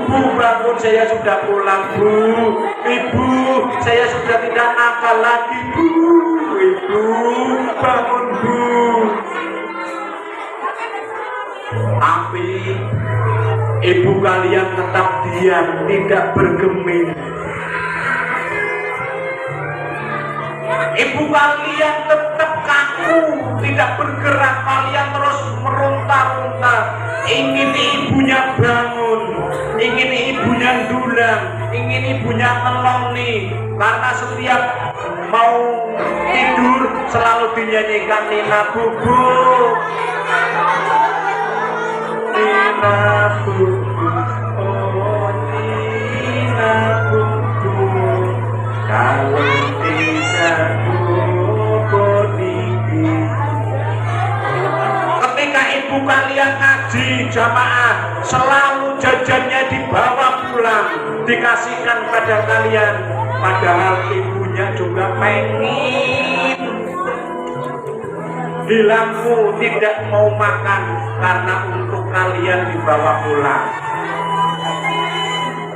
Bu, bangun, saya sudah pulang Bu, ibu, saya sudah tidak nakal lagi Bu, ibu, bangun Bu. Tapi ibu kalian tetap diam, tidak bergeming. Ibu kalian tetap kaku, tidak bergerak, kalian terus meronta-ronta. Ingin ibunya bangun, ingin ibunya dulang, ingin ibunya ngeloni. Karena setiap mau tidur selalu dinyanyikan Nina Bubuk, Nina Bubuk, oh Nina Bubuk. Kalau tidak bubuk tinggi. Ketika ibu kalian ngaji jamaah, selalu jajannya dibawa pulang, dikasihkan pada kalian. Padahal ibunya juga pengen. Bilangmu tidak mau makan karena untuk kalian dibawa pulang.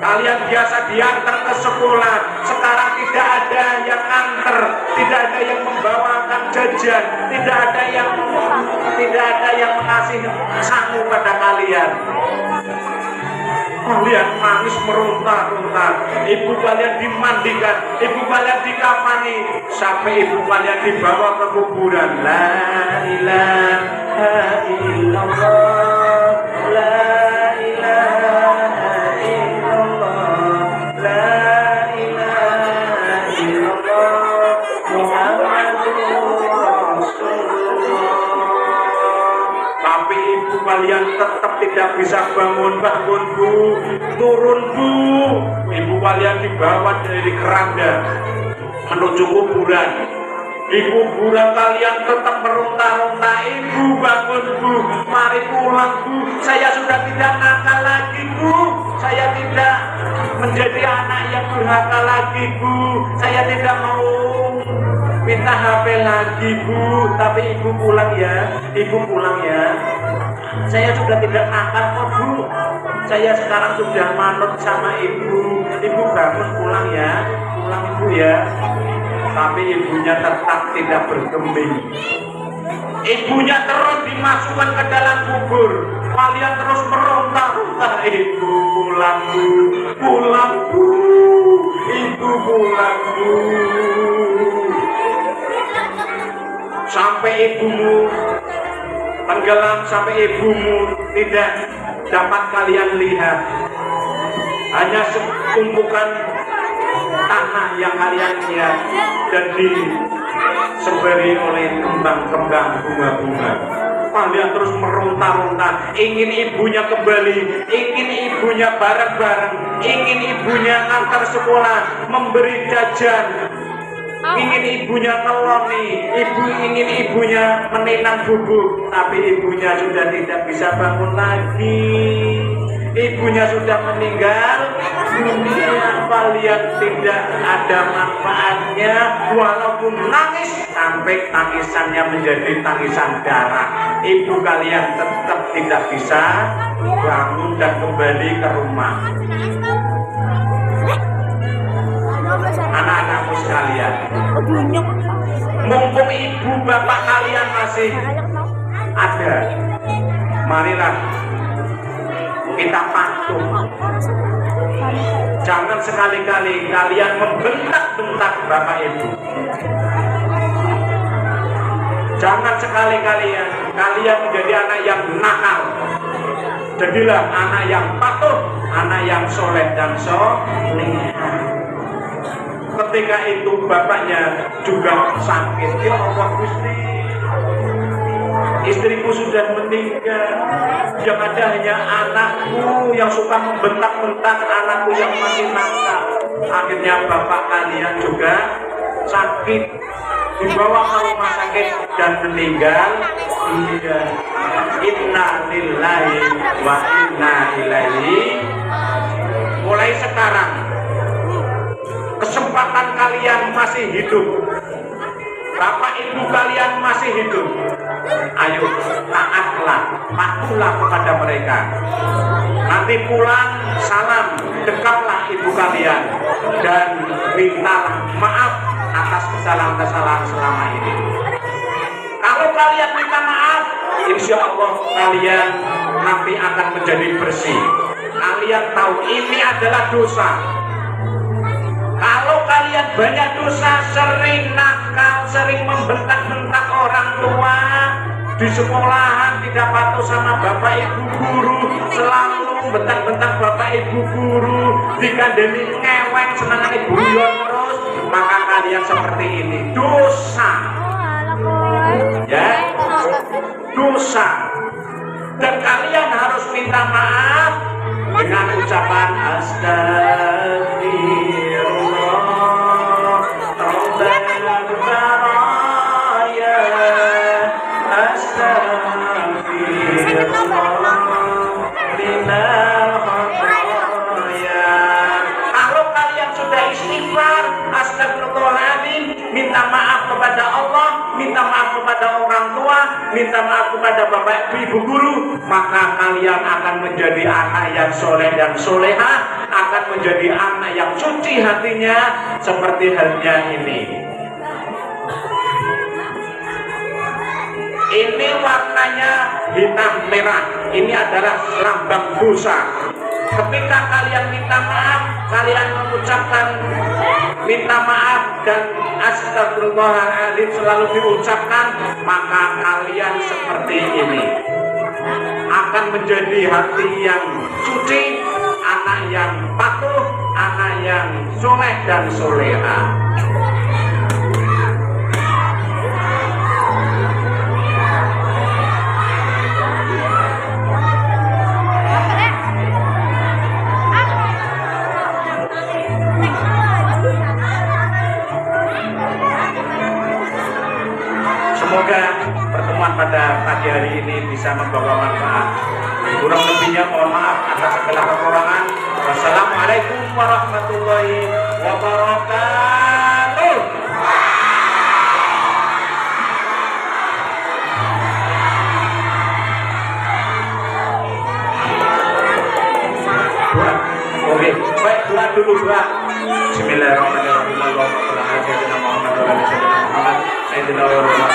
Kalian biasa diantar ke sekolah, sekarang tidak ada yang antar, tidak ada yang membawakan jajan, tidak ada yang mengasih sangu pada kalian. Kalian nangis meronta-ronta, ibu kalian dimandikan, ibu kalian dikafani, sampai ibu kalian dibawa ke kuburan. La ilaha illallah, la ilaha illallah, la ilaha illallah, Muhammadur Rasulullah. Tapi ibu kalian tetap tidak bisa bangun bu, turun bu. Ibu kalian dibawa dari keranda menuju kuburan. Di kuburan kalian tetap meronta-ronta, ibu bangun bu, mari pulang bu. Saya sudah tidak nakal lagi bu, saya tidak menjadi anak yang durhaka lagi bu, saya tidak mau minta HP lagi bu. Tapi ibu pulang ya, ibu pulang ya. Saya sudah tidak nakal kok bu, saya sekarang sudah manut sama ibu. Ibu bangun pulang ya, pulang ibu ya. Tapi ibunya tetap tidak bergeming. Ibunya terus dimasukkan ke dalam kubur. Kalian terus meronta-ronta, ibu pulang bu, pulang bu, ibu pulang bu. Sampai ibumu tenggelam, sampai ibumu tidak dapat kalian lihat. Hanya setumpukan tanah yang kalian lihat dan disembari oleh kembang-kembang bunga-bunga. Kalian terus meronta-ronta, ingin ibunya kembali, ingin ibunya bareng-bareng, ingin ibunya antar sekolah, memberi jajan, ingin ibunya ngeloni, ingin ibunya meninang bubuk. Tapi ibunya sudah tidak bisa bangun lagi, ibunya sudah meninggal dunia. Kalian tidak ada manfaatnya, walaupun nangis sampai tangisannya menjadi tangisan darah. Ibu kalian tetap tidak bisa bangun dan kembali ke rumah. Anak-anakmu sekalian, mumpung ibu bapak kalian masih ada, marilah kita patuh. Jangan sekali-kali kalian membentak-bentak bapak ibu. Jangan sekali-kali kalian menjadi anak yang nakal. Jadilah anak yang patuh, anak yang soleh dan soleh. Ketika itu bapaknya juga sakit. Ya Allah Gusti, istriku sudah meninggal, yang ada hanya anakku yang suka membentak-bentak, anakku yang masih nakal. Akhirnya bapak kalian juga sakit, dibawa ke rumah sakit dan meninggal. Inna lillahi wa inna ilaihi. Mulai sekarang kesempatan kalian masih hidup, bapak ibu kalian masih hidup, ayo taatlah, patuhlah kepada mereka. Nanti pulang salam, dekatlah ibu kalian dan mintalah maaf atas kesalahan-kesalahan selama ini. Kalau kalian minta maaf, insya Allah kalian nanti akan menjadi bersih. Kalian tahu ini adalah dosa. Kalau kalian banyak dosa, sering nakal, sering membentak-bentak orang tua, di sekolahan tidak patuh sama bapak ibu guru, selalu bentak-bentak bapak ibu guru, dikandani ngewek, senangane guyon terus, maka kalian seperti ini dosa. Ya, dosa. Dan kalian harus minta maaf dengan ucapan astagfirullah, taubat baraya, astagfirullah minal khataya. Kalau kalian sudah istighfar, astagfirullahaladzim, minta maaf kepada Allah, minta maaf kepada orang tua, minta maaf kepada bapak ibu guru, maka kalian akan menjadi anak yang soleh dan soleha, akan menjadi anak yang suci hatinya, seperti halnya ini. Ini warnanya hitam merah, ini adalah lambang dosa. Ketika kalian minta maaf, kalian mengucapkan minta maaf dan astagfirullahaladzim selalu diucapkan, maka kalian seperti ini akan menjadi hati yang suci, anak yang patuh, anak yang soleh dan soleha. Semoga pertemuan pada pagi hari ini bisa membawa manfaat. Kurang lebihnya mohon maaf atas segala kekurangan. Wassalamualaikum warahmatullahi wabarakatuh. Doa. Oke, baik, doa dulu, doa. Bismillahirrahmanirrahim. Allahumma shalli ala sayyidina Muhammad wa ala sayyidina Muhammad.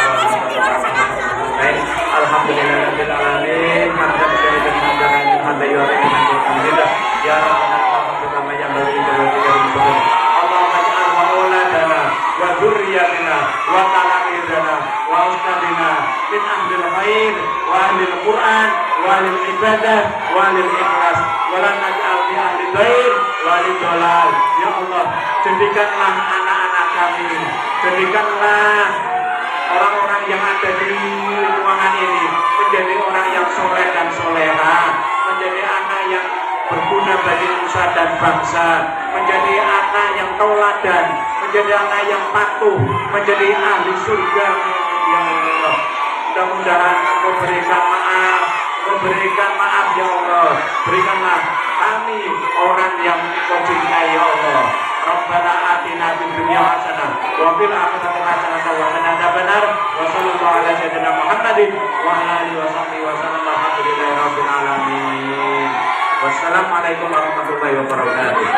Alhamdulillahirabbil alamin. Hamdan syarikan hamdan hamdan alhamdulillah. Ya Rabbana alhamdulillah yang bagi Allahumma ja'al mauladana wa dzurriyyatina wa talamidana wa ustadina min ahlil khair wa ahlil Qur'an wa ahlil ibadah wa ahlil ikhlas wa la naj'al fi ahli dhair wa ahlil dhalal. Ya Allah, jadikanlah anak-anak kami, jadikanlah orang-orang yang ada di ruangan ini menjadi orang yang soleh dan soleha, menjadi anak yang berguna bagi nusa dan bangsa, menjadi anak yang tauladan, menjadi anak yang patuh, menjadi ahli surga. Ya Allah, mudah-mudahan Engkau berikan maaf ya Allah, berikanlah kami orang yang Engkau cintai ya Allah. Rabbana atina fid dunya hasanah wa fil akhirati hasanah wa qina adzabannar. Wa sallallahu ala sayyidina Muhammadin wa ala alihi wa sahbihi wa sallam. Alhamdulillahirabbil alamin. Wassalamualaikum warahmatullahi wabarakatuh.